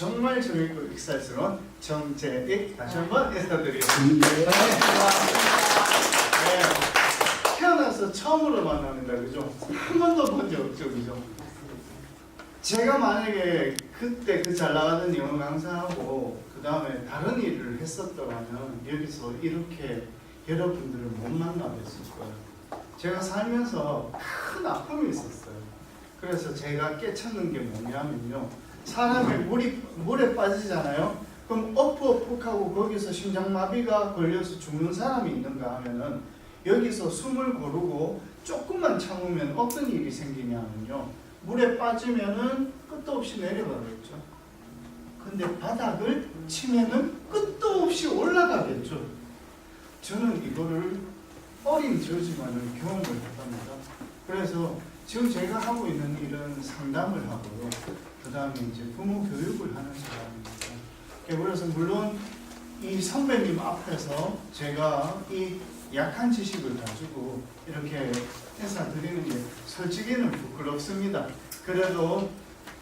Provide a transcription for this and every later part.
정말 재미있고 익살스러운 정재익 다시 한번 인사드리겠습니다. 네. 태어나서 처음으로 만납니다. 그죠? 한 번도 본 적 없죠. 그죠? 제가 만약에 그때 그 잘 나가던 영어 강사하고 그 다음에 다른 일을 했었더라면 여기서 이렇게 여러분들을 못 만나뵀을 거예요. 제가 살면서 큰 아픔이 있었어요. 그래서 제가 깨쳤는 게 뭐냐면요. 사람이 물에 빠지잖아요. 그럼 어프어프하고 거기서 심장마비가 걸려서 죽는 사람이 있는가 하면은 여기서 숨을 고르고 조금만 참으면 어떤 일이 생기냐면요. 물에 빠지면은 끝도 없이 내려가겠죠. 근데 바닥을 치면은 끝도 없이 올라가겠죠. 저는 이거를 어린 저지만은 경험을 해봅니다. 그래서 지금 제가 하고 있는 일은 상담을 하고요. 그 다음에 이제 부모 교육을 하는 사람입니다. 그래서 물론 이 선배님 앞에서 제가 이 약한 지식을 가지고 이렇게 인사드리는 게 솔직히는 부끄럽습니다. 그래도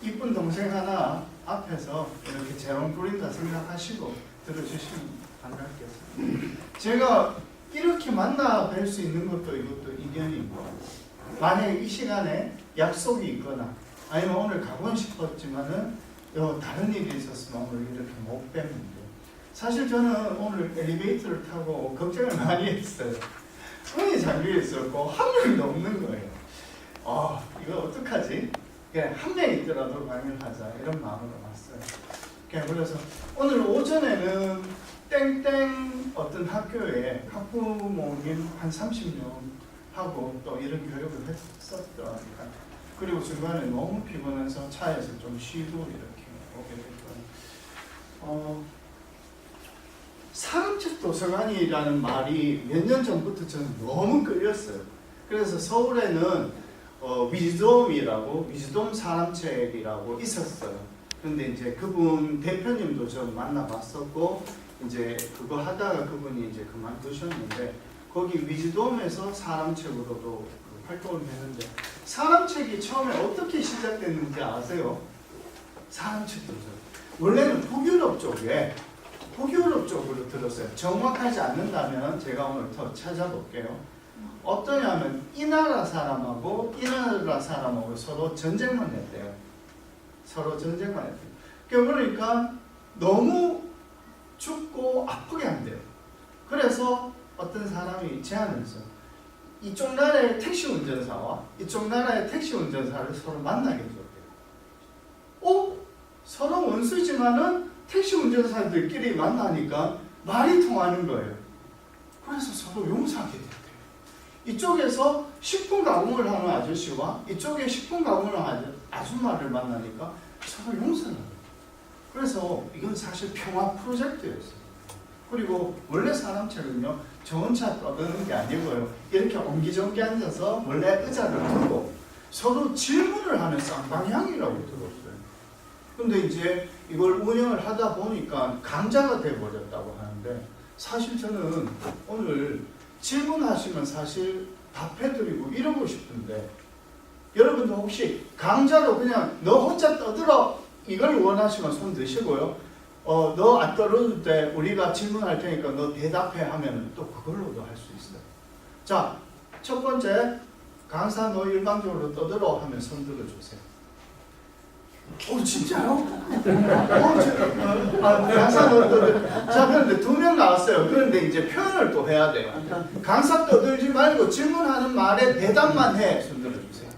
이쁜 동생 하나 앞에서 이렇게 재롱 부린다 생각하시고 들어주시면 반갑겠습니다. 제가 이렇게 만나 뵐 수 있는 것도 이것도 인연이고, 만약에 이 시간에 약속이 있거나 아니면 오늘 가고 싶었지만은 다른 일이 있었으면 오늘 이렇게 못 뵀는데, 사실 저는 오늘 엘리베이터를 타고 걱정을 많이 했어요. 문이 잠겨 있었고 한 명도 없는 거예요. 이거 어떡하지? 그냥 한 명 있더라도 강연하자 이런 마음으로 왔어요. 그래서 오늘 오전에는 땡땡 어떤 학교에 학부모님 한 30명 하고 또 이런 교육을 했었더라니까. 그리고 중간에 너무 피곤해서 차에서 좀 쉬고 이렇게 오게 됐고요. 사람책 도서관이라는 말이 몇 년 전부터 저는 너무 끌렸어요. 그래서 서울에는 위즈돔이라고, 위즈돔 사람책이라고 있었어요. 근데 이제 그분 대표님도 저 만나봤었고, 이제 그거 하다가 그분이 이제 그만두셨는데, 거기 위즈돔에서 사람책으로도 활동을 했는데, 사람책이 처음에 어떻게 시작됐는지 아세요? 사람책 도서. 원래는 북유럽 쪽으로 들었어요. 정확하지 않는다면 제가 오늘 더 찾아볼게요. 어떠냐면 이 나라 사람하고 이 나라 사람하고 서로 전쟁만 했대요. 서로 전쟁만 했대요. 그러니까 너무 죽고 아프게 한대요. 그래서 어떤 사람이 제안을 했어요. 이쪽 나라의 택시 운전사와 이쪽 나라의 택시 운전사를 서로 만나게 해줬대요. 서로 원수지만은 택시 운전사들끼리 만나니까 말이 통하는 거예요. 그래서 서로 용서하게 됐대요. 이쪽에서 식품 가공을 하는 아저씨와 이쪽에 식품 가공을 하는 아줌마를 만나니까 서로 용서를 해요. 그래서 이건 사실 평화 프로젝트였어요. 그리고 원래 사람책은요, 저 혼자 떠드는 게 아니고요, 이렇게 옹기종기 앉아서 원래 의자를 두고 서로 질문을 하는 쌍방향이라고 들었어요. 근데 이제 이걸 운영을 하다 보니까 강자가 돼버렸다고 하는데, 사실 저는 오늘 질문하시면 사실 답해드리고 이러고 싶은데, 여러분도 혹시 강자로 그냥 너 혼자 떠들어 이걸 원하시면 손 드시고요. 너 안 떨어질 때 우리가 질문할 테니까 너 대답해 하면 또 그걸로도 할 수 있어요. 자, 첫 번째, 강사 너 일방적으로 떠들어 하면 손 들어주세요. 진짜요? 강사 너 떠들. 자, 그런데 2명 나왔어요. 그런데 이제 표현을 또 해야 돼요. 강사 떠들지 말고 질문하는 말에 대답만 해. 손 들어주세요.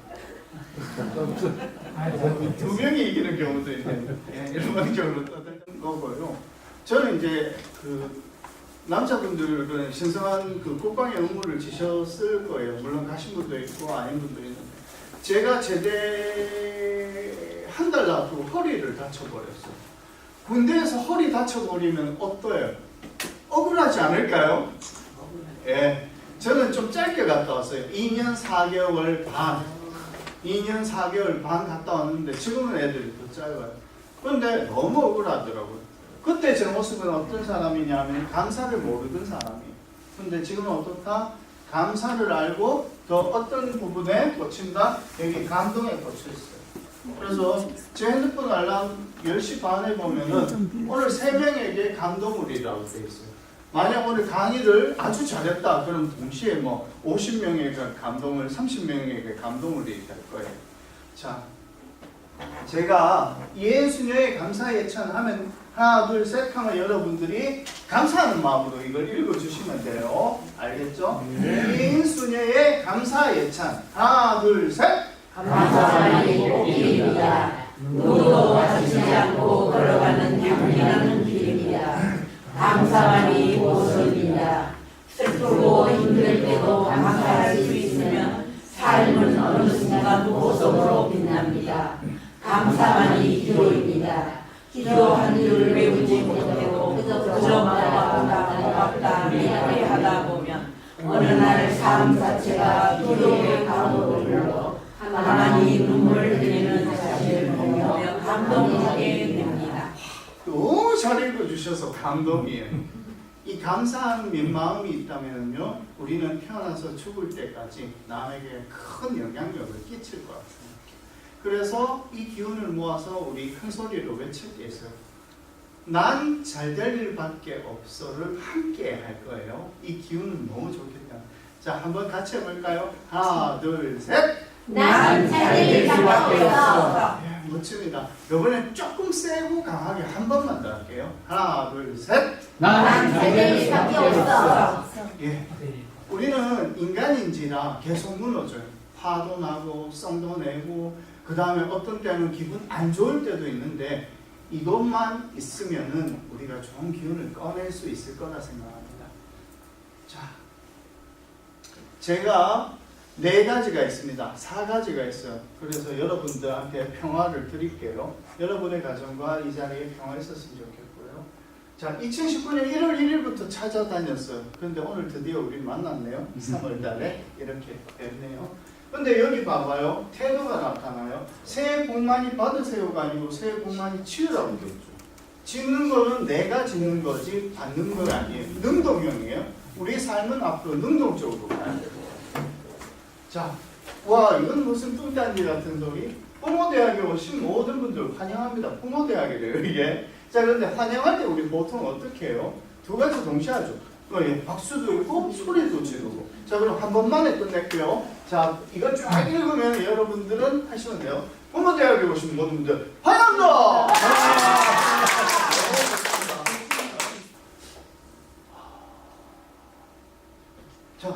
2명이 이기는 경우도 있는데, 일방적으로 떠들 거고요. 저는 이제 그 남자분들은 신성한 그 국방의 의무를 지셨을 거예요. 물론 가신 분도 있고 아닌 분도 있는데, 제가 제대 한 달 앞으로 허리를 다쳐버렸어요. 군대에서 허리 다쳐버리면 어때요? 억울하지 않을까요? 예, 저는 좀 짧게 갔다 왔어요. 2년 4개월 반 갔다 왔는데 지금은 애들이 더 짧아요. 그런데 너무 억울하더라고요. 그때 제 모습은 어떤 사람이냐면 감사를 모르던 사람이에요. 근데 지금은 어떻다? 감사를 알고 더 어떤 부분에 꽂힌다? 여기 감동에 꽂혀 있어요. 그래서 제 핸드폰 알람 10시 반에 보면은 오늘 3명에게 감동울이라고 되어 있어요. 만약 오늘 강의를 아주 잘했다 그럼 동시에 뭐 50명에게 감동을, 30명에게 감동울이 될 거예요. 자, 제가 예수녀의 감사 예찬 하면 하나 둘 셋 하면 여러분들이 감사하는 마음으로 이걸 읽어주시면 돼요. 알겠죠? 예수녀의 감사 예찬 하나 둘 셋. 감사하니 복길입니다. 누구도 다치지 않고 걸어가는 향기나는 길입니다. 감사하니 보석입니다. 슬프고 힘들 때도 감사할 수 있으면 삶은 어느 순간 보석으로 빛납니다. 감사하니 기도입니다. 기도한 줄 외우지 못해도 그저 말하다 고맙다 미안해 하다 보면 어느 날 삶 자체가 기도의 강으로 흘러 하나님 눈물 흘리는 자신을 보며 감동하게 됩니다. 너무 잘 읽어주셔서 감동이에요. 이 감사한 마음이 있다면요, 우리는 태어나서 죽을 때까지 남에게 큰 영향력을 끼칠 것 같습니다. 그래서 이 기운을 모아서 우리 큰 소리로 외칠 게 있어요. 난 잘 될 일밖에 없어를 함께 할 거예요. 이 기운은 너무 좋겠다. 자, 한번 같이 해볼까요? 하나, 둘, 셋. 난 잘 될 일밖에 없어. 예, 멋집니다. 이번엔 조금 세고 강하게 한 번만 더 할게요. 하나, 둘, 셋. 난 잘 될 일밖에 없어. 예, 우리는 인간인지라 계속 무너져요. 화도 나고 썽도 내고 그 다음에 어떤 때는 기분 안 좋을 때도 있는데 이것만 있으면은 우리가 좋은 기운을 꺼낼 수 있을 거라 생각합니다. 자, 제가 4가지가 있습니다. 4가지가 있어요. 그래서 여러분들한테 평화를 드릴게요. 여러분의 가정과 이 자리에 평화 있었으면 좋겠고요. 자, 2019년 1월 1일부터 찾아다녔어요. 그런데 오늘 드디어 우리 만났네요. 3월 달에 이렇게 됐네요. 근데 여기 봐봐요. 태도가 나타나요. 새해 복 많이 받으세요가 아니고 새해 복 많이 치유라고 되어 있죠. 짓는 거는 내가 짓는 거지 받는 건 아니에요. 능동형이에요. 우리 삶은 앞으로 능동적으로 가야 돼요. 자, 와, 이건 무슨 뚱딴지 같은 소리? 부모대학에 오신 모든 분들 환영합니다. 부모대학이래요, 이게. 자, 그런데 환영할 때 우리 보통 어떻게 해요? 2가지 동시에 하죠. 박수도 있고 소리도 지르고. 자, 그럼 한 번만에 끝낼게요. 자, 이거 쫙 읽으면 여러분들은 하시면 돼요. 부모대학에 오신 모든 분들 환영합니다. 자,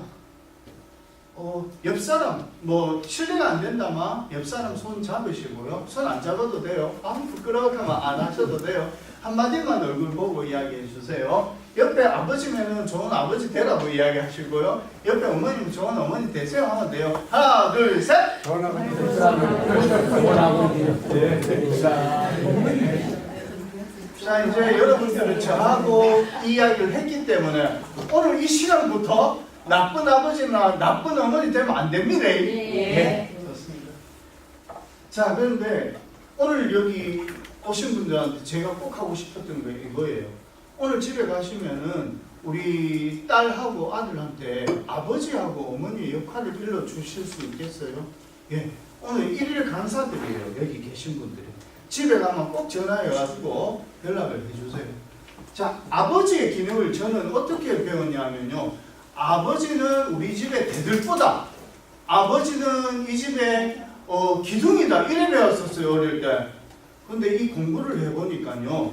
옆 사람 뭐 실례가 안 된다마 옆 사람 손 잡으시고요. 손 안 잡아도 돼요. 아무 부끄러워하면 안 하셔도 돼요. 한마디만 얼굴 보고 이야기해 주세요. 옆에 아버지면은 좋은 아버지 되라고 이야기하시고요. 옆에 어머니면 좋은 어머니 되세요 하면 돼요. 하나, 둘, 셋. 좋은 아버지 되세요. 자, 이제 여러분들은 저하고 이야기를 했기 때문에 오늘 이 시간부터 나쁜 아버지나 나쁜 어머니 되면 안 됩니다. 예. 좋습니다. 자, 그런데 오늘 여기 오신 분들한테 제가 꼭 하고 싶었던 게 이거예요. 오늘 집에 가시면은 우리 딸하고 아들한테 아버지하고 어머니의 역할을 일러 주실 수 있겠어요? 예. 오늘 1일 강사들이에요. 여기 계신 분들이. 집에 가면 꼭 전화해가지고 연락을 해주세요. 자, 아버지의 기능을 저는 어떻게 배웠냐면요. 아버지는 우리 집의 대들보다, 아버지는 이 집의 기둥이다 이래 배웠었어요, 어릴 때. 근데 이 공부를 해보니까요,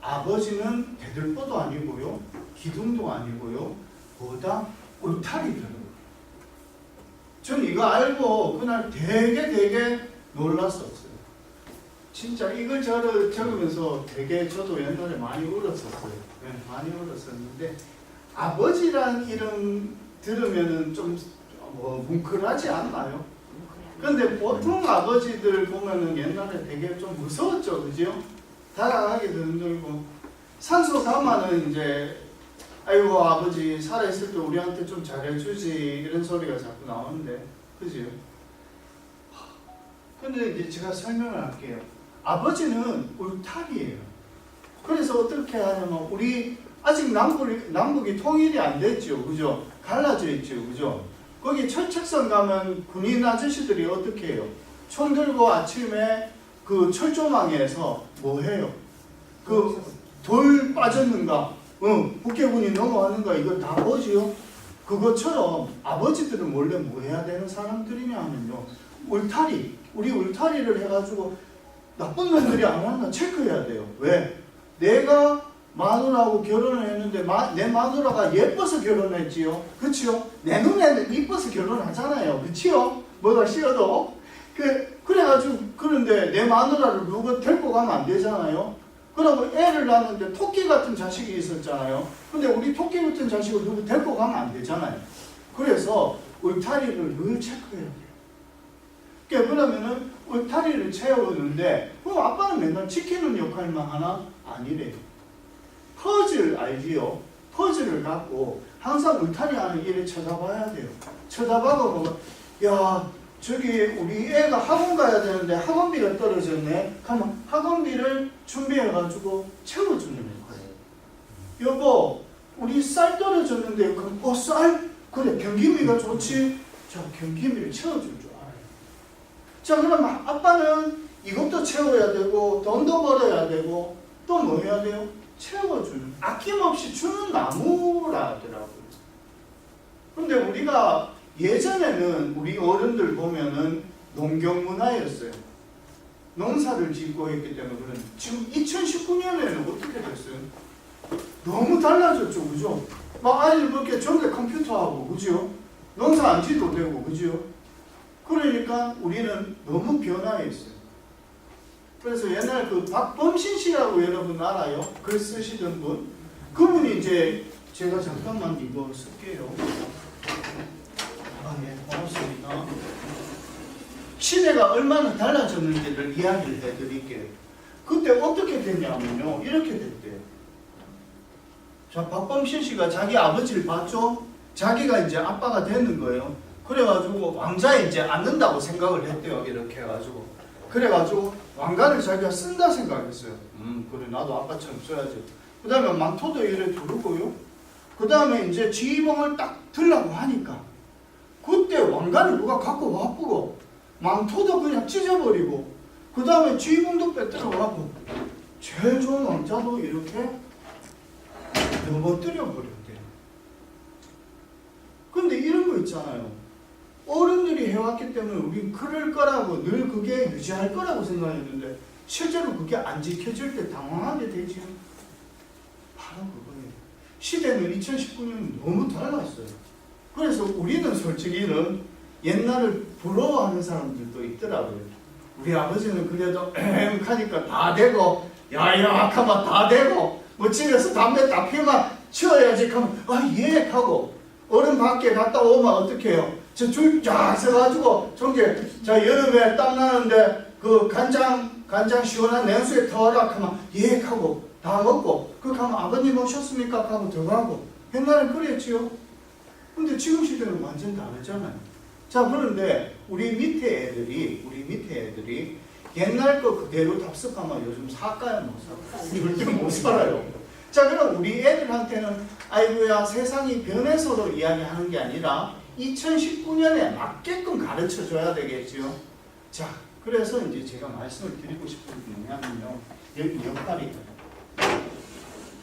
아버지는 대들보도 아니고요, 기둥도 아니고요, 보다 울타리더라고요. 전 이거 알고 그날 되게 놀랐었어요. 진짜 이걸 적으면서 되게 저도 옛날에 많이 울었었어요. 네, 많이 울었었는데 아버지란 이름 들으면은 좀 뭉클하지 않나요? 근데 보통 아버지들 보면은 옛날에 되게 좀 무서웠죠, 그죠? 다가가기도 힘들고. 산소 가마는 이제 아이고 아버지 살아있을 때 우리한테 좀 잘해주지 이런 소리가 자꾸 나오는데, 그죠? 근데 이제 제가 설명을 할게요. 아버지는 울타리예요. 그래서 어떻게 하냐면 우리 아직 남북이 통일이 안 됐죠, 그죠? 갈라져 있죠, 그죠? 거기 철책선 가면 군인 아저씨들이 어떻게 해요? 총 들고 아침에 그 철조망에서 뭐 해요? 그 돌 빠졌는가? 북해군이 넘어왔는가? 이거 다 보지요? 그것처럼 아버지들은 원래 뭐 해야 되는 사람들이냐 하면요, 울타리, 우리 울타리를 해가지고 나쁜 놈들이 안 왔나 체크해야 돼요. 왜? 내가 마누라하고 결혼을 했는데 내 마누라가 예뻐서 결혼했지요. 그치요? 내 눈에는 이뻐서 결혼하잖아요. 그치요? 뭐가 싫어도. 그래가지고 그런데 내 마누라를 누가 데리고 가면 안 되잖아요. 그러고 애를 낳았는데 토끼 같은 자식이 있었잖아요. 근데 우리 토끼 같은 자식을 누구 데리고 가면 안 되잖아요. 그래서 울타리를 늘 체크해야 돼요. 그러면은 울타리를 채우는데 그럼 아빠는 맨날 지키는 역할만 하나? 아니래요. 퍼즐 알지요? 퍼즐을 갖고 항상 울타리 안을 이렇게 쳐다봐야 돼요. 쳐다봐보면 야 저기 우리 애가 학원 가야 되는데 학원비가 떨어졌네. 그러면 학원비를 준비해가지고 채워주는 거예요. 여보 우리 쌀 떨어졌는데 그럼 쌀? 그래 경기미가 좋지. 자 경기미를 채워줄 줄 알아요. 자 그럼 아빠는 이것도 채워야 되고 돈도 벌어야 되고 또 뭐 해야 돼요? 채워주는, 아낌없이 주는 나무라 하더라고요. 근데 우리가 예전에는 우리 어른들 보면은 농경 문화였어요. 농사를 짓고 했기 때문에 그런. 지금 2019년에는 어떻게 됐어요? 너무 달라졌죠, 그죠? 막 아이들 그렇게 전부 컴퓨터하고, 그죠? 농사 안 짓도 되고, 그죠? 그러니까 우리는 너무 변화했어요. 그래서 옛날 그 박범신 씨라고 여러분 알아요? 글 쓰시던 분? 그분이 이제 제가 잠깐만 이거 쓸게요. 네, 고맙습니다. 시대가 얼마나 달라졌는지를 이야기를 해드릴게요. 그때 어떻게 됐냐면요, 이렇게 됐대요. 자, 박범신 씨가 자기 아버지를 봤죠? 자기가 이제 아빠가 되는 거예요. 그래가지고 왕자에 이제 앉는다고 생각을 했대요. 이렇게 해가지고. 그래가지고 왕관을 자기가 쓴다 생각했어요. 그래 나도 아빠처럼 써야지. 그 다음에 망토도 이렇게 두르고요. 그 다음에 이제 지휘봉을 딱 들라고 하니까 그때 왕관을 누가 갖고 와쁘고 망토도 그냥 찢어버리고 그 다음에 지휘봉도 빼들어가고 제일 좋은 왕자도 이렇게 넘어뜨려 버렸대요. 근데 이런 거 있잖아요. 어른들이 해왔기 때문에 우린 그럴 거라고 늘 그게 유지할 거라고 생각했는데 실제로 그게 안 지켜질 때 당황하게 되지. 바로 그거예요. 시대는 2019년 너무 달랐어요. 그래서 우리는 솔직히는 옛날을 부러워하는 사람들도 있더라고요. 우리 아버지는 그래도 하니까 다 되고 야야 하면 다 되고 뭐 집에서 담배 딱 피우면 치워야지 하면 예 하고 어른 밖에 갔다 오면 어떻게 해요? 저 줄 쫙 서가지고 저게 자 여름에 땀 나는데 그 간장 시원한 냉수에 터라 하면 예 하고 다 먹고 그렇게 하면 아버님 오셨습니까? 하고 들어가고 옛날엔 그랬지요. 근데 지금 시대는 완전 다르잖아요. 자 그런데 우리 밑에 애들이 옛날 거 그대로 답습하면 요즘 살까요 못 살까요? 이럴 때 못 살아요. 자 그럼 우리 애들한테는 아이고야 세상이 변해서로 이야기하는 게 아니라 2019년에 맞게끔 가르쳐 줘야 되겠죠. 자, 그래서 이제 제가 말씀을 드리고 싶은 게 뭐냐면요. 여기 역할이.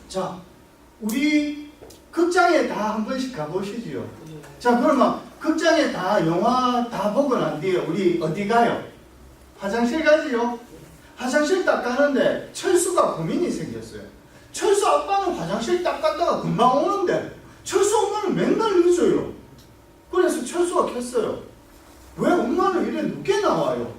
자, 우리 극장에 다 한 번씩 가보시죠. 자, 그러면 극장에 다 영화 다 보고 난 뒤에 우리 어디 가요? 화장실 가지요. 화장실 딱 가는데 철수가 고민이 생겼어요. 철수 아빠는 화장실 딱 갔다가 금방 오는데 철수 엄마는 맨날 늦어요. 그래서 철수가 켰어요. 왜 엄마는 이래 늦게 나와요?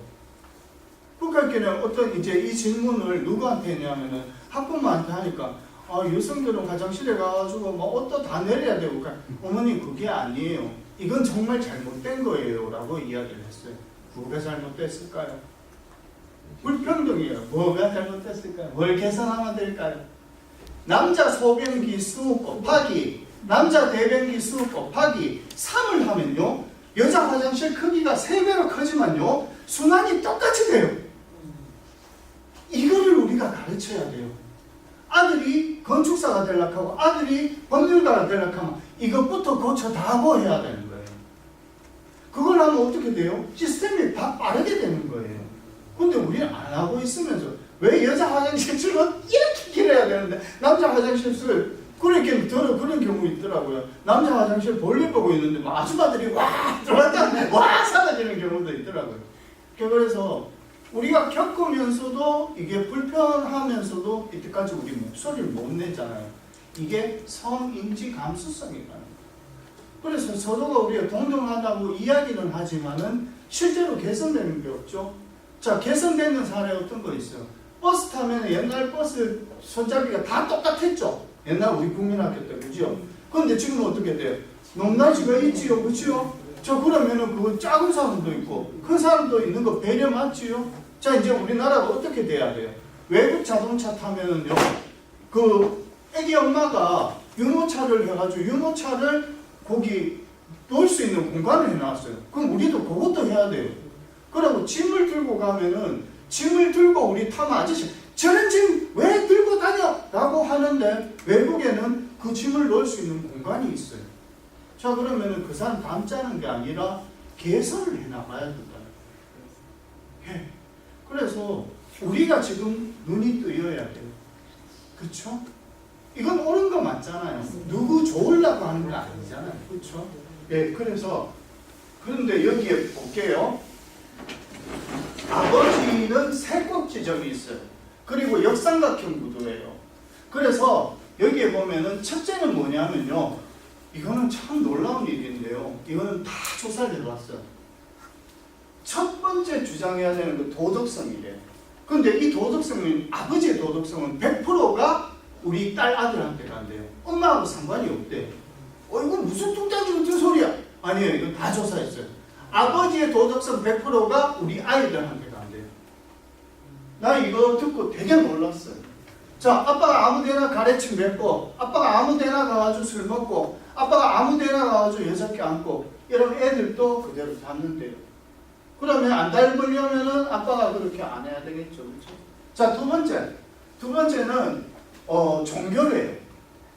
그러니까 어떤 이제 이 질문을 누구한테 했냐면은 학부모한테 하니까 여성들은 화장실에 가가지고 뭐 옷도 다 내려야 되고 그러니까 어머니 그게 아니에요. 이건 정말 잘못된 거예요 라고 이야기를 했어요. 뭐가 잘못됐을까요? 불평등이에요. 뭐가 잘못됐을까요? 뭘 개선하면 될까요? 남자 소변기 수 곱하기 남자 대변기 수 곱하기 3을 하면요 여자 화장실 크기가 3배로 크지만요 순환이 똑같이 돼요. 이거를 우리가 가르쳐야 돼요. 아들이 건축사가 되려고 하고 아들이 법률가가 되려고 하면 이것부터 고쳐 다 하고 해야 되는 거예요. 그걸 하면 어떻게 돼요? 시스템이 다 빠르게 되는 거예요. 근데 우리는 안 하고 있으면서 왜 여자 화장실 줄은 이렇게 길어야 되는데 남자 화장실 줄 그렇게 그런 경우 있더라고요. 남자 화장실 볼일 보고 있는데 뭐 아줌마들이 와 들어왔다 와 사라지는 경우도 있더라고요. 그래서 우리가 겪으면서도 이게 불편하면서도 이때까지 우리 목소리를 못 내잖아요. 이게 성인지 감수성이라는 거예요. 그래서 서로가 우리가 동등하다고 이야기는 하지만은 실제로 개선되는 게 없죠. 자, 개선되는 사례 어떤 거 있어요? 버스 타면 옛날 버스 손잡이가 다 똑같았죠. 옛날 우리 국민학교 때 그죠? 그런데 지금은 어떻게 돼요? 높낮이가 있지요, 그죠? 자, 그러면은 그 작은 사람도 있고 큰 사람도 있는 거 배려 맞지요? 자, 이제 우리나라가 어떻게 돼야 돼요? 외국 자동차 타면은요, 그 애기 엄마가 유모차를 해가지고 유모차를 거기 놓을 수 있는 공간을 해놨어요. 그럼 우리도 그것도 해야 돼요. 그리고 짐을 들고 가면은 짐을 들고 우리 타면 아저씨 저런 짐 왜 들고 다녀? 라고 하는데 외국에는 그 짐을 넣을 수 있는 공간이 있어요. 자, 그러면은 그 사람 담자는 게 아니라 개선을 해나가야 된다. 해. 그래서 우리가 지금 눈이 뜨여야 돼요. 그쵸? 이건 옳은 거 맞잖아요. 누구 좋으려고 하는 거 아니잖아요. 그쵸? 예, 그래서 그런데 여기에 볼게요. 아버지는 세국 지점이 있어요. 그리고 역삼각형 구도예요. 그래서 여기에 보면은 첫째는 뭐냐면요. 이거는 참 놀라운 일인데요. 이거는 다 조사를 해봤어요. 첫 번째 주장해야 되는 그 도덕성이래요. 근데 이 도덕성은 아버지의 도덕성은 100%가 우리 딸 아들한테 간대요. 엄마하고 상관이 없대요. 이거 무슨 뚱딴지 같은 소리야? 아니에요. 이거 다 조사했어요. 아버지의 도덕성 100%가 우리 아이들한테 간대요. 나 이거 듣고 되게 놀랐어요. 자, 아빠가 아무데나 가래침 뱉고 아빠가 아무데나 가가지고 술 먹고 아빠가 아무데나 가가지고 여자께 안고 이런 애들도 그대로 닮는데요. 그러면 안 닮으려면은 아빠가 그렇게 안 해야 되겠죠. 그렇죠? 자, 두 번째는 종교래요.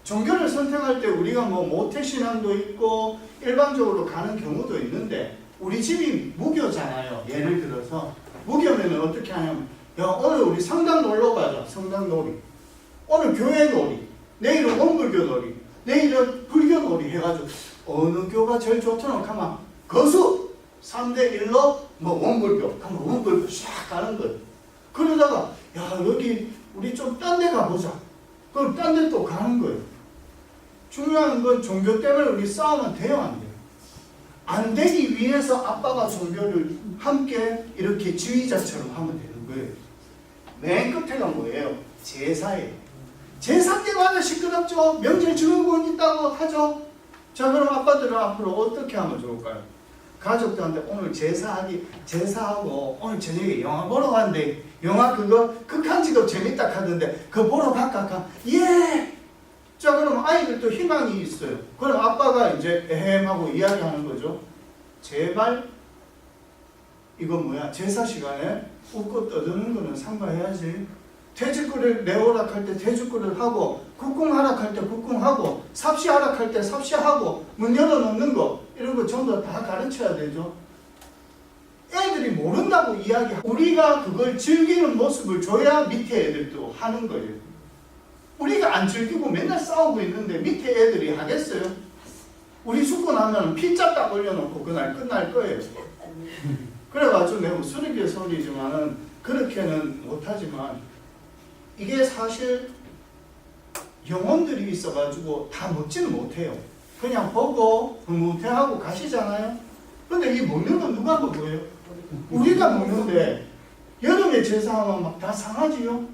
종교를 선택할 때 우리가 뭐 모태신앙도 있고 일반적으로 가는 경우도 있는데 우리 집이 무교잖아요. 예를 들어서 무교면은 어떻게 하냐면 야, 오늘 우리 성당 놀러 가자. 성당 놀이. 오늘 교회 놀이. 내일은 원불교 놀이. 내일은 불교 놀이 해가지고 어느 교가 제일 좋더라 하면 거수 3대 1로 뭐 원불교 하면 원불교 싹 가는 거예요. 그러다가 야, 여기 우리 좀 딴 데 가보자. 그럼 딴 데 또 가는 거예요. 중요한 건 종교 때문에 우리 싸우면 돼요, 안 돼요? 안 되기 위해서 아빠가 종교를 함께 이렇게 지휘자처럼 하면 되는 거예요. 맨 끝에가 뭐예요? 제사예요. 제사 때마다 시끄럽죠? 명절 증후군 있다고 하죠? 자, 그럼 아빠들은 앞으로 어떻게 하면 좋을까요? 가족들한테 오늘 제사하고 오늘 저녁에 영화 보러 간대. 영화 그거 극한지도 재밌다 하던데 그거 보러 갈까? 예! 자, 그럼 아이들도 희망이 있어요. 그럼 아빠가 이제 에헴하고 이야기하는 거죠. 제발 이건 뭐야? 제사 시간에 웃고 떠드는 거는 삼가해야지. 퇴직구를 내오락할 때 퇴직구를 하고 국궁하락할 때 국궁하고 삽시하락할 때 삽시하고 문 열어놓는 거 이런 거 전부 다 가르쳐야 되죠. 애들이 모른다고 이야기하고 우리가 그걸 즐기는 모습을 줘야 밑에 애들도 하는 거예요. 우리가 안 즐기고 맨날 싸우고 있는데 밑에 애들이 하겠어요? 우리 죽고 나면 피자 딱 올려놓고 그날 끝날 거예요. 그래가지고 내가 수리게 소리지만은 그렇게는 못하지만 이게 사실 영혼들이 있어가지고 다 먹지는 못해요. 그냥 보고 흐뭇해하고 가시잖아요. 근데 이 먹는 건 누가 먹어요? 우리가 먹는데 여름에 제사하면 막 다 상하지요?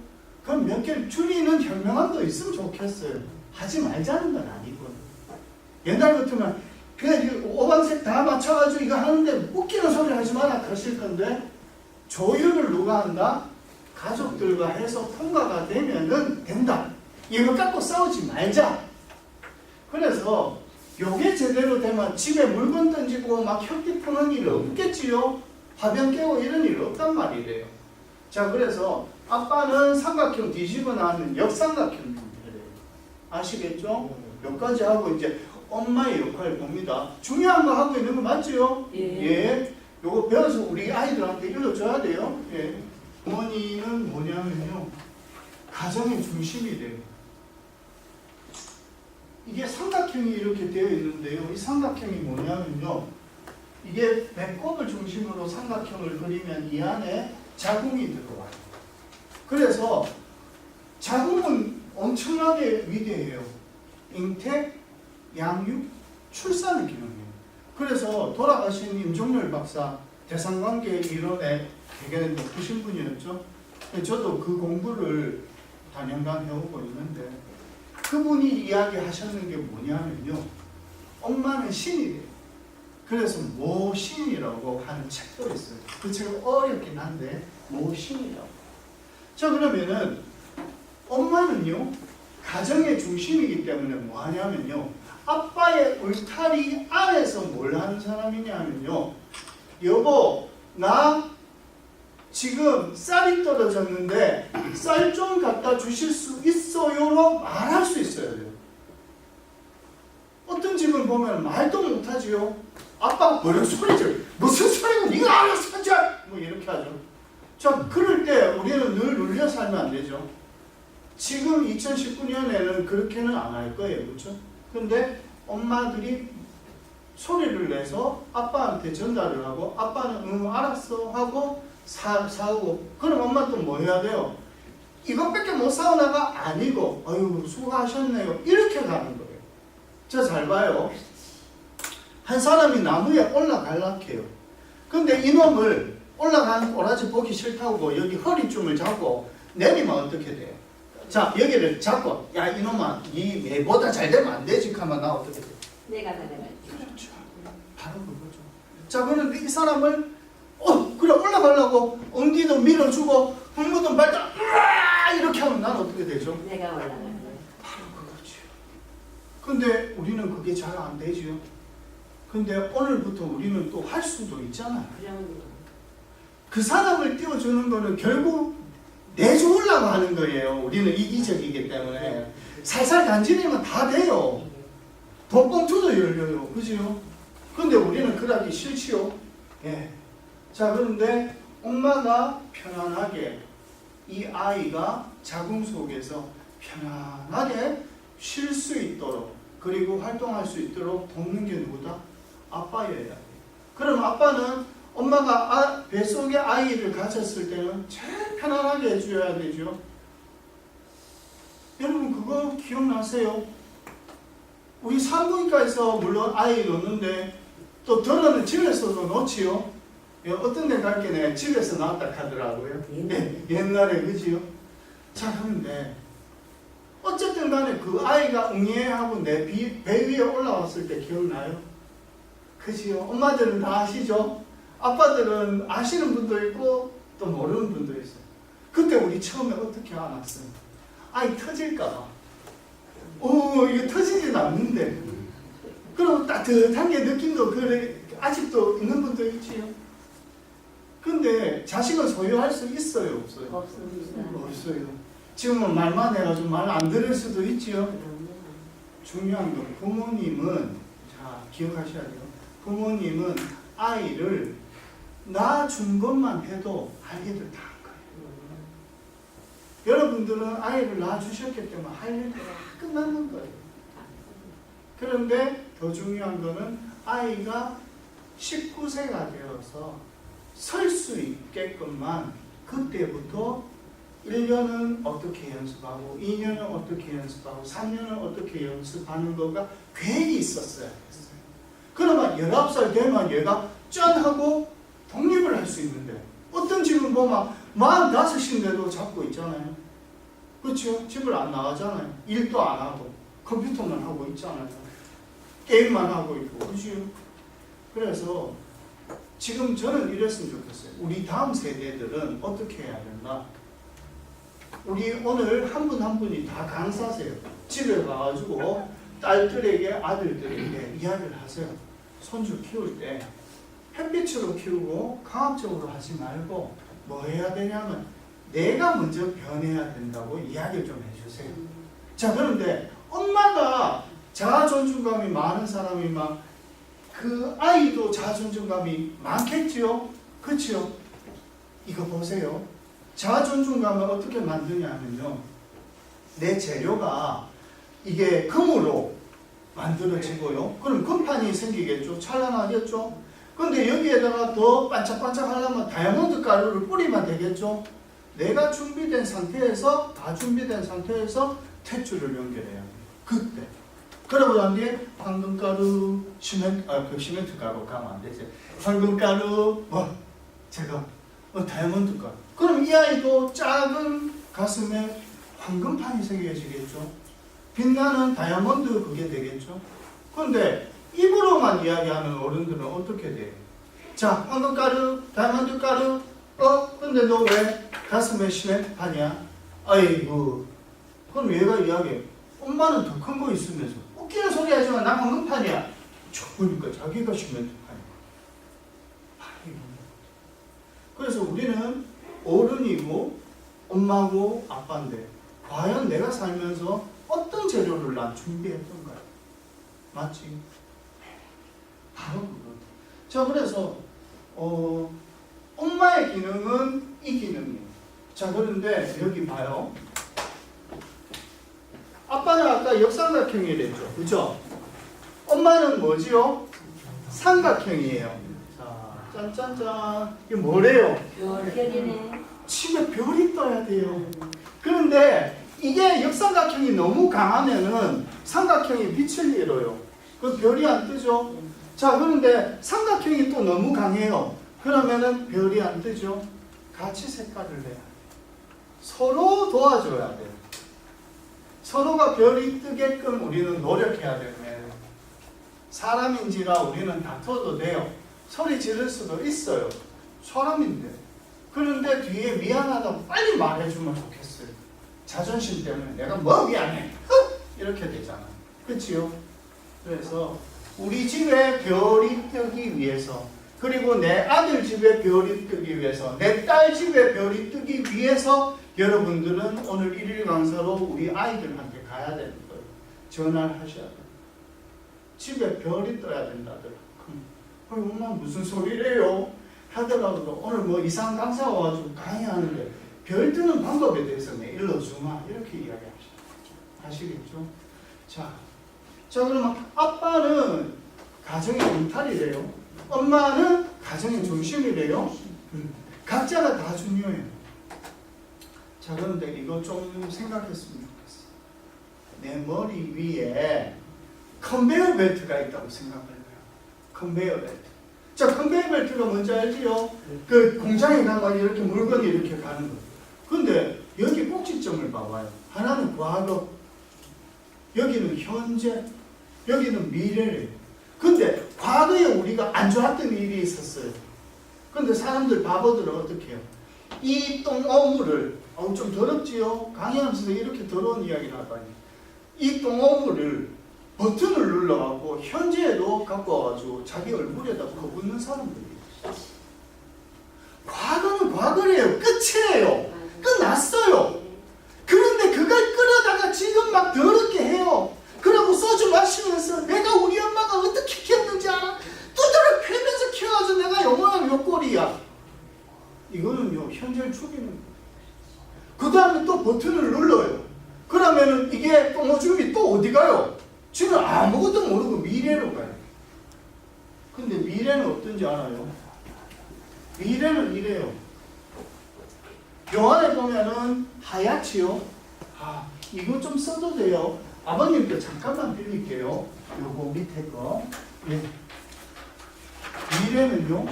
그럼 몇 개 줄이는 현명함도 있으면 좋겠어요. 하지 말자는 건 아니고. 옛날 같으면 그냥 오방색 다 맞춰가지고 이거 하는데 웃기는 소리 하지 마라 그러실 건데 조율을 누가 한다? 가족들과 해서 통과가 되면은 된다. 이거 갖고 싸우지 말자. 그래서 요게 제대로 되면 집에 물건 던지고 막 혁기 푸는 일 없겠지요. 화병 깨고 이런 일 없단 말이래요. 자, 그래서 아빠는 삼각형 뒤집어 놨는 역삼각형 형태래요. 아시겠죠? 여기까지 하고 이제 엄마의 역할을 봅니다. 중요한 거 하고 있는 거 맞죠? 예. 요거 배워서 우리 아이들한테 일러줘야 돼요. 예. 어머니는 뭐냐면요, 가정의 중심이 돼요. 이게 삼각형이 이렇게 되어 있는데요. 이 삼각형이 뭐냐면요, 이게 배꼽을 중심으로 삼각형을 그리면 이 안에 자궁이 들어와요. 그래서 자궁은 엄청나게 위대해요. 잉태, 양육, 출산을 기능해요. 그래서 돌아가신 임종렬 박사, 대상관계 이론에 되게 높으신 분이었죠. 저도 그 공부를 단연간 해오고 있는데, 그분이 이야기하셨는 게 뭐냐면요, 엄마는 신이래요. 그래서 모신이라고 하는 책도 있어요. 그 책은 어렵긴 한데 모신이라고. 자, 그러면은 엄마는요, 가정의 중심이기 때문에 뭐 하냐면요, 아빠의 울타리 안에서 뭘 하는 사람이냐면요, 여보, 나 지금 쌀이 떨어졌는데 쌀 좀 갖다 주실 수 있어요로 말할 수 있어야 돼요. 어떤 집은 보면 말도 못하지요. 아빠가 뭐라고 소리죠? 무슨 소리고 네가 알아서 하지! 뭐 이렇게 하죠. 자, 그럴 때 우리는 늘 눌려 살면 안 되죠. 지금 2019년에는 그렇게는 안 할 거예요. 그렇죠? 근데 엄마들이 소리를 내서 아빠한테 전달을 하고, 아빠는 응 알았어 하고 사오고, 그럼 엄마 또 뭐 해야 돼요? 이것밖에 못 사오나가 아니고, 아유 수고하셨네요, 이렇게 가는 거예요. 저 잘 봐요. 한 사람이 나무에 올라가려고 해요. 근데 이놈을 올라가는 꼬라지 보기 싫다고 여기 허리춤을 잡고 내리면 어떻게 돼요? 자, 여기를 잡고, 야 이놈아, 네 매보다 잘 되면 안 되지 하면 나 어떻게 돼요? 내가 나가야지. 그렇죠. 바로 그거죠. 자, 그런데 이 사람을 그래 올라가려고 엉디도 밀어주고 흙묻은 발짝 이렇게 하면 난 어떻게 되죠? 내가 올라가야 바로 그거죠. 근데 우리는 그게 잘 안 되죠. 근데 오늘부터 우리는 또 할 수도 있잖아요. 그 사람을 띄워주는 거는 결국 내주려고 하는 거예요. 우리는 이기적이기 때문에 살살 간지내면 다 돼요. 돈봉투도 열려요. 그죠? 근데 우리는 그러기 싫지요. 예. 자, 그런데 엄마가 편안하게 이 아이가 자궁 속에서 편안하게 쉴 수 있도록, 그리고 활동할 수 있도록 돕는 게 누구다? 아빠여야 돼요. 그럼 아빠는 엄마가 뱃속에 아이를 가졌을 때는 제일 편안하게 해줘야 되죠. 여러분 그거 기억나세요? 우리 산부인과에서 물론 아이 놓는데 또 들어는 집에서도 놓지요. 어떤 데 갈게 내 집에서 낳았다 하더라고요. 네, 옛날에 그지요. 자, 그런데 어쨌든 간에 그 아이가 응애하고 내 배 위에 올라왔을 때 기억나요? 그지요. 엄마들은 다 아시죠? 아빠들은 아시는 분도 있고 또 모르는 분도 있어요. 그때 우리 처음에 어떻게 알았어요? 아이 터질까봐. 이게 터지진 않는데. 그럼 따뜻한 게 느낌도 그래 아직도 있는 분도 있지요. 근데 자식을 소유할 수 있어요, 없어요? 없습니다. 없어요. 지금은 말만 해가지고 말 안 들을 수도 있지요. 중요한 건 부모님은, 자 기억하셔야 돼요. 부모님은 아이를 낳아준 것만 해도 할 일을 다 한 거예요. 여러분들은 아이를 낳아주셨기 때문에 할 일이 다 끝나는 거예요. 그런데 더 중요한 거는 아이가 19세가 되어서 설 수 있게끔만 그때부터 1년은 어떻게 연습하고 2년은 어떻게 연습하고 3년은 어떻게 연습하는 거가 계획이 있었어야 했어요. 그러면 19살 되면 얘가 짠 하고 독립을 할 수 있는데, 어떤 집은 보면 45인데도 잡고 있잖아요. 그렇죠? 집을 안 나가잖아요. 일도 안 하고 컴퓨터만 하고 있잖아요. 게임만 하고 있고. 그렇죠? 그래서 지금 저는 이랬으면 좋겠어요. 우리 다음 세대들은 어떻게 해야 된다? 우리 오늘 한 분 한 분이 다 강사세요. 집에 가가지고 딸들에게, 아들들에게 이야기를 하세요. 손주 키울 때 햇빛으로 키우고 강압적으로 하지 말고 뭐 해야 되냐면 내가 먼저 변해야 된다고 이야기를 좀 해주세요. 자, 그런데 엄마가 자아존중감이 많은 사람이 막 그 아이도 자아존중감이 많겠지요? 그렇지요? 이거 보세요. 자아존중감을 어떻게 만드냐면요, 내 재료가 이게 금으로 만들어지고요. 그럼 금판이 생기겠죠? 찬란하겠죠? 근데 여기에다가 더 반짝반짝 하려면 다이아몬드 가루를 뿌리면 되겠죠? 내가 준비된 상태에서, 다 준비된 상태에서 탯줄을 연결해야 돼요. 그때. 그러고 난 뒤에 황금가루, 시멘트 가루 가면 안 되지. 황금가루, 다이아몬드 가루. 그럼 이 아이도 작은 가슴에 황금판이 생겨지겠죠? 빛나는 다이아몬드 그게 되겠죠? 근데 입으로만 이야기하는 어른들은 어떻게 돼요? 자, 황금가루, 다이아몬드 가루, 근데 너 왜 가슴에 시멘트판이야? 아이고. 그럼 얘가 이야기해. 엄마는 더 큰 거 있으면서 웃기는 소리 하지만 난 황금판이야. 보니까 자기가 시멘트판이야. 아이고. 그래서 우리는 어른이고 엄마고 아빠인데 과연 내가 살면서 어떤 재료를 난 준비했던가요? 맞지? 바로 그거. 자, 그래서 엄마의 기능은 이 기능이에요. 자, 그런데 여기 봐요. 아빠는 아까 역삼각형이랬죠, 그죠? 엄마는 뭐지요? 삼각형이에요. 자, 짠짠짠. 이게 뭐래요? 별이네. 집에 별이 떠야 돼요. 그런데 이게 역삼각형이 너무 강하면은 삼각형이 빛을 잃어요. 그 별이 안 뜨죠. 자, 그런데 삼각형이 또 너무 강해요. 그러면은 별이 안 뜨죠. 같이 색깔을 내야 돼요. 서로 도와줘야 돼요. 서로가 별이 뜨게끔 우리는 노력해야 되는 거예요. 사람인지라 우리는 다퉈도 돼요. 소리 지를 수도 있어요. 사람인데. 그런데 뒤에 미안하다고 빨리 말해주면 좋겠어요. 자존심 때문에 내가 뭐 미안해? 이렇게 되잖아. 그치요? 그래서 우리 집에 별이 뜨기 위해서, 그리고 내 아들 집에 별이 뜨기 위해서, 내 딸 집에 별이 뜨기 위해서 여러분들은 오늘 1일 강사로 우리 아이들한테 가야 되는 거예요. 전화를 하셔야 돼요. 집에 별이 떠야 된다더라. 엄마 무슨 소리래요? 하더라도 오늘 뭐 이상 강사가 와가지고 강의하는데 별 뜨는 방법에 대해서 내 일러주마. 이렇게 이야기합시다. 아시겠죠? 자, 그러면 아빠는 가정의 울타리래요. 엄마는 가정의 중심이래요. 각자가 다 중요해요. 자, 그런데 이거 좀 생각했으면 좋겠어. 내 머리 위에 컨베이어 벨트가 있다고 생각해봐요. 컨베이어 벨트. 자, 컨베이어 벨트가 뭔지 알지요? 그 공장에 가면 이렇게 물건이 이렇게 가는 거. 근데 여기 꼭지점을 봐봐요. 하나는 과거, 여기는 현재, 여기는 미래래요. 근데 과거에 우리가 안 좋았던 일이 있었어요. 근데 사람들 바보들은 어떻게 해요? 이 똥오물을, 좀 더럽지요? 강의하면서 이렇게 더러운 이야기를 하다니. 이 똥오물을 버튼을 눌러갖고 현재에도 갖고 와가지고 자기 얼굴에다 퍼붓는 사람들이 있어요. 과거는 과거래요. 끝이에요. 끝났어요. 그런데 그걸 끌어다가 지금 막 더럽게 해요. 그러고 소주 마시면서 내가 우리 엄마가 어떻게 키웠는지 알아? 두드러 패면서 키워가지고 내가 영원한 요꼴이야. 이거는요, 현재를 죽이는 거예요. 그 다음에 또 버튼을 눌러요. 그러면은 이게 똥오줌이 또 어디 가요? 지금 아무것도 모르고 미래로 가요. 근데 미래는 어떤지 알아요? 미래는 이래요. 요한에 보면은 하얗지요? 이거 좀 써도 돼요. 아버님께 잠깐만 드릴게요. 요거 밑에 거. 예. 미래는요,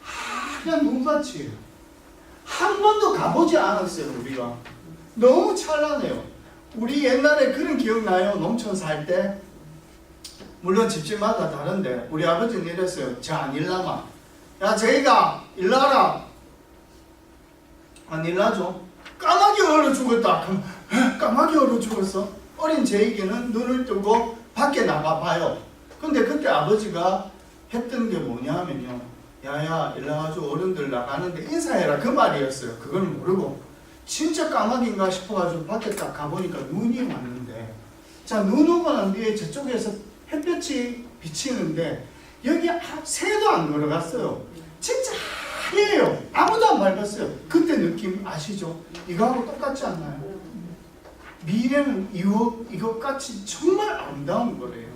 하얀 눈밭이에요. 한 번도 가보지 않았어요, 우리가. 너무 찬란해요. 우리 옛날에 그런 기억나요? 농촌 살 때? 물론 집집마다 다른데 우리 아버지는 이랬어요. 자, 일나마. 야, 저희가 일나라. 안 일나죠? 까마귀 얼어 죽었다. 그럼 까마귀 얼어 죽었어? 어린 제이기는 눈을 뜨고 밖에 나가봐요. 근데 그때 아버지가 했던 게 뭐냐 하면요, 야야 일나가지고 어른들 나가는데 인사해라 그 말이었어요. 그걸 모르고 진짜 까마귀인가 싶어가지고 밖에 딱 가보니까 눈이 왔는데, 자, 눈 오고 난 뒤에 저쪽에서 햇볕이 비치는데 여기 새도 안 걸어갔어요. 진짜 하얘요. 아무도 안 밟았어요. 그때 느낌 아시죠? 이거하고 똑같지 않나요? 미래는 이것같이 정말 아름다운 거래요.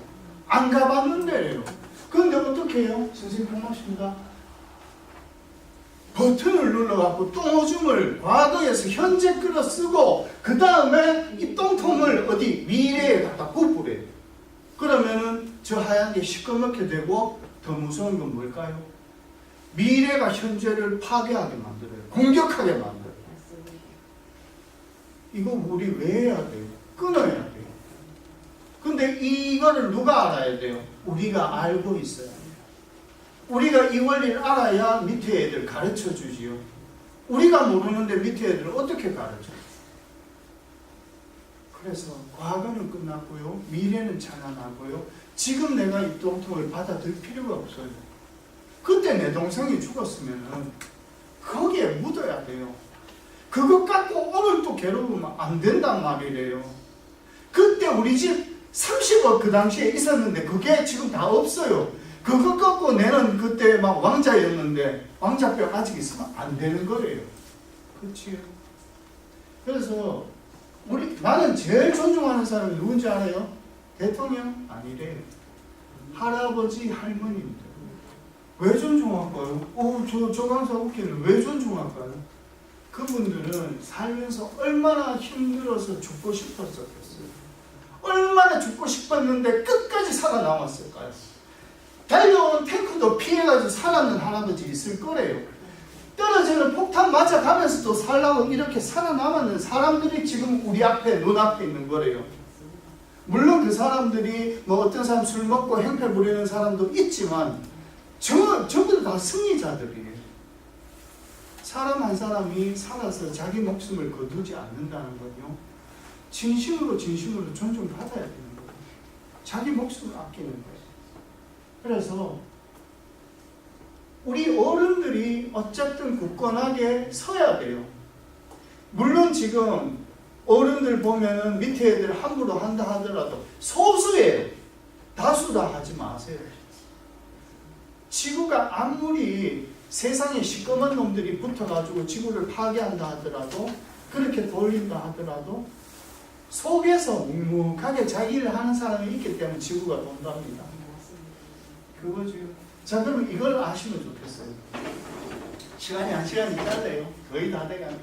안 가봤는데요. 그런데 어떻게 해요? 선생님 고맙습니다. 버튼을 눌러갖고 똥오줌을 과거에서 현재 끌어 쓰고 그 다음에 이 똥통을 어디 미래에 갖다 부풀어요. 그러면은 저 하얀 게 시꺼멓게 되고 더 무서운 건 뭘까요? 미래가 현재를 파괴하게 만들어요. 공격하게 만들어요. 이거 우리 왜 해야 돼요? 끊어야 돼요. 근데 이거를 누가 알아야 돼요? 우리가 알고 있어야 돼요. 우리가 이 원리를 알아야 밑에 애들 가르쳐 주지요. 우리가 모르는데 밑에 애들을 어떻게 가르쳐요? 그래서 과거는 끝났고요. 미래는 찬란하고요. 지금 내가 이 똥통을 받아들일 필요가 없어요. 그때 내 동생이 죽었으면 거기에 묻어야 돼요. 그것 갖고 오늘 또 괴로우면 안 된단 말이래요. 그때 우리 집 30억 그 당시에 있었는데 그게 지금 다 없어요. 그것 갖고 내는 그때 막 왕자였는데 왕자병 아직 있으면 안 되는 거예요. 그렇지? 그래서 나는 제일 존중하는 사람이 누군지 알아요? 대통령? 아니래요. 할아버지, 할머니입니다. 왜 존중할까요? 저 강사 웃기는 왜 존중할까요? 그분들은 살면서 얼마나 힘들어서 죽고 싶었었겠어요. 얼마나 죽고 싶었는데 끝까지 살아남았을까요? 달려오는 탱크도 피해가지고 살았는 할아버지 있을 거래요. 떨어지는 폭탄 맞아가면서도 살라고 이렇게 살아남았는 사람들이 지금 우리 앞에 눈앞에 있는 거래요. 물론 그 사람들이 뭐 어떤 사람 술 먹고 행패 부리는 사람도 있지만 저들 다 승리자들이에요. 사람 한 사람이 살아서 자기 목숨을 거두지 않는다는 건요, 진심으로 존중받아야 되는 거예요. 자기 목숨을 아끼는 거예요. 그래서 우리 어른들이 어쨌든 굳건하게 서야 돼요. 물론 지금 어른들 보면은 밑에 애들 함부로 한다 하더라도 소수예요. 다수다 하지 마세요. 지구가 아무리 세상에 시꺼먼 놈들이 붙어가지고 지구를 파괴한다 하더라도, 그렇게 돌린다 하더라도 속에서 묵묵하게 자기 일을 하는 사람이 있기 때문에 지구가 돈답니다. 그거죠. 자, 그럼 이걸 아시면 좋겠어요. 시간이 한 시간이 짧아요. 거의 다 돼가네.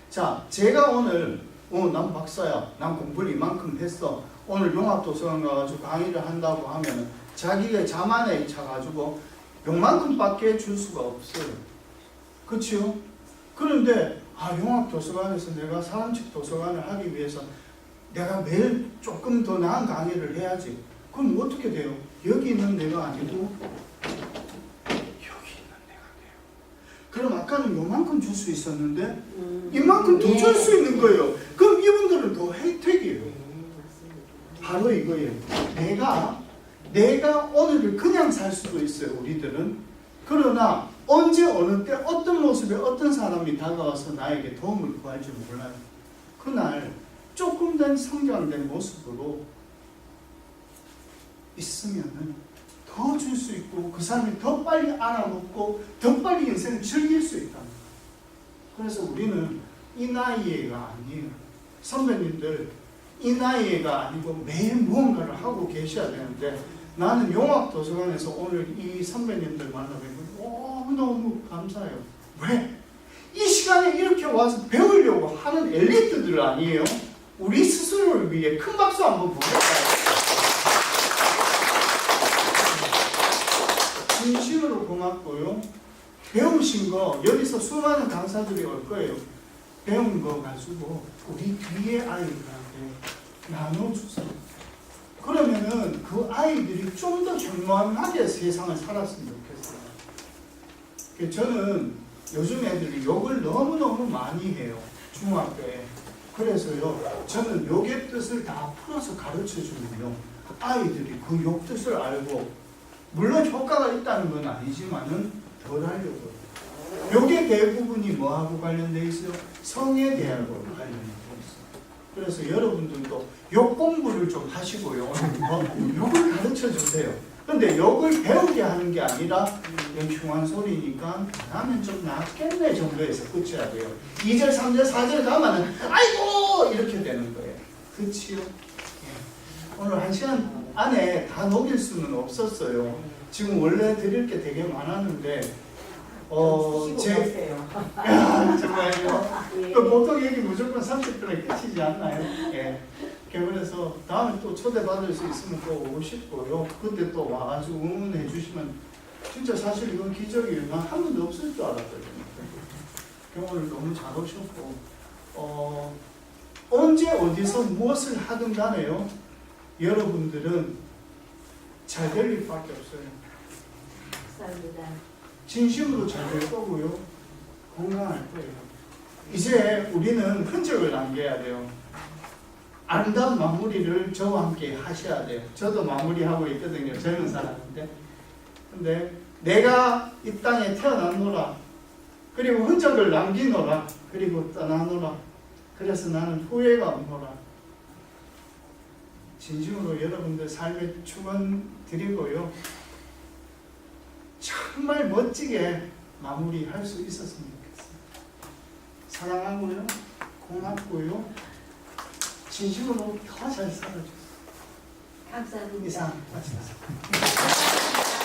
자, 제가 오늘 난 박사야, 난 공부를 이만큼 했어, 오늘 용합도서관 가가지고 강의를 한다고 하면 자기가 자만에 차가지고 요만큼밖에 줄 수가 없어요. 그렇죠? 그런데 용합도서관에서 내가 사람식 도서관을 하기 위해서 내가 매일 조금 더 나은 강의를 해야지. 그럼 어떻게 돼요? 여기 있는 내가 아니고 여기 있는 내가 돼요. 그럼 아까는 요만큼 줄 수 있었는데 이만큼 더 줄 수 있는 거예요. 그럼 이분들은 더 혜택이에요. 바로 이거예요. 내가 오늘을 그냥 살 수도 있어요. 우리들은. 그러나 언제 어느 때 어떤 모습에 어떤 사람이 다가와서 나에게 도움을 구할지 몰라요. 그날 조금 더 성장된 모습으로 있으면은 더 줄 수 있고 그 사람이 더 빨리 알아먹고 더 빨리 인생을 즐길 수 있다. 그래서 우리는 이 나이에가 아니에요. 선배님들 이 나이에가 아니고 매일 무언가를 하고 계셔야 되는데, 나는 용합도서관에서 오늘 이 선배님들 만나뵙고 너무 감사해요. 왜? 이 시간에 이렇게 와서 배우려고 하는 엘리트들 아니에요? 우리 스스로를 위해 큰 박수 한번 보겠어요. 진심으로 고맙고요. 배우신 거 여기서 수많은 강사들이 올 거예요. 배운 거 가지고 우리 뒤에 아이들한테 나눠주세요. 그러면은 그 아이들이 좀 더 현명하게 세상을 살았으면 좋겠어요. 저는 요즘 애들이 욕을 너무너무 많이 해요. 중학교에. 그래서요, 저는 욕의 뜻을 다 풀어서 가르쳐주면요, 아이들이 그 욕 뜻을 알고, 물론 효과가 있다는 건 아니지만은 덜 하려고. 요게 대부분이 뭐하고 관련돼 있어요? 성에 대하고 관련돼 있어요. 그래서 여러분들도 욕 공부를 좀 하시고요. 욕을 가르쳐 주세요. 근데 욕을 배우게 하는 게 아니라 흉한 소리니까 나면 좀 낫겠네 정도에서 끝이야 돼요. 2절, 3절, 4절 가면은 아이고 이렇게 되는 거예요. 그치요? 오늘 1시간 안에 다 녹일 수는 없었어요. 지금 원래 드릴 게 되게 많았는데 야, 정말요? 그 보통 얘기 무조건 30분에 끝이지 않나요? 예. 그래서 다음에 또 초대받을 수 있으면 또 오고 싶고요. 그때 또 와가지고 응원해 주시면 진짜 사실 이건 기적이에요. 난 한 번도 없을 줄 알았거든요. 오늘 너무 잘 오셨고 언제 어디서 무엇을 하든 간에요. 여러분들은 잘 될 일밖에 없어요. 감사합니다. 진심으로 잘 될 거고요. 건강할 거예요. 이제 우리는 흔적을 남겨야 돼요. 아름다운 마무리를 저와 함께 하셔야 돼요. 저도 마무리하고 있거든요. 젊은 사람인데. 근데 내가 이 땅에 태어났노라. 그리고 흔적을 남기노라. 그리고 떠나노라. 그래서 나는 후회가 없노라. 진심으로 여러분들 삶에 축원 드리고요. 정말 멋지게 마무리할 수 있었으면 좋겠습니다. 사랑하고요. 고맙고요. 진심으로 더 잘 살아주세요. 감사합니다. 이상 마치겠습니다.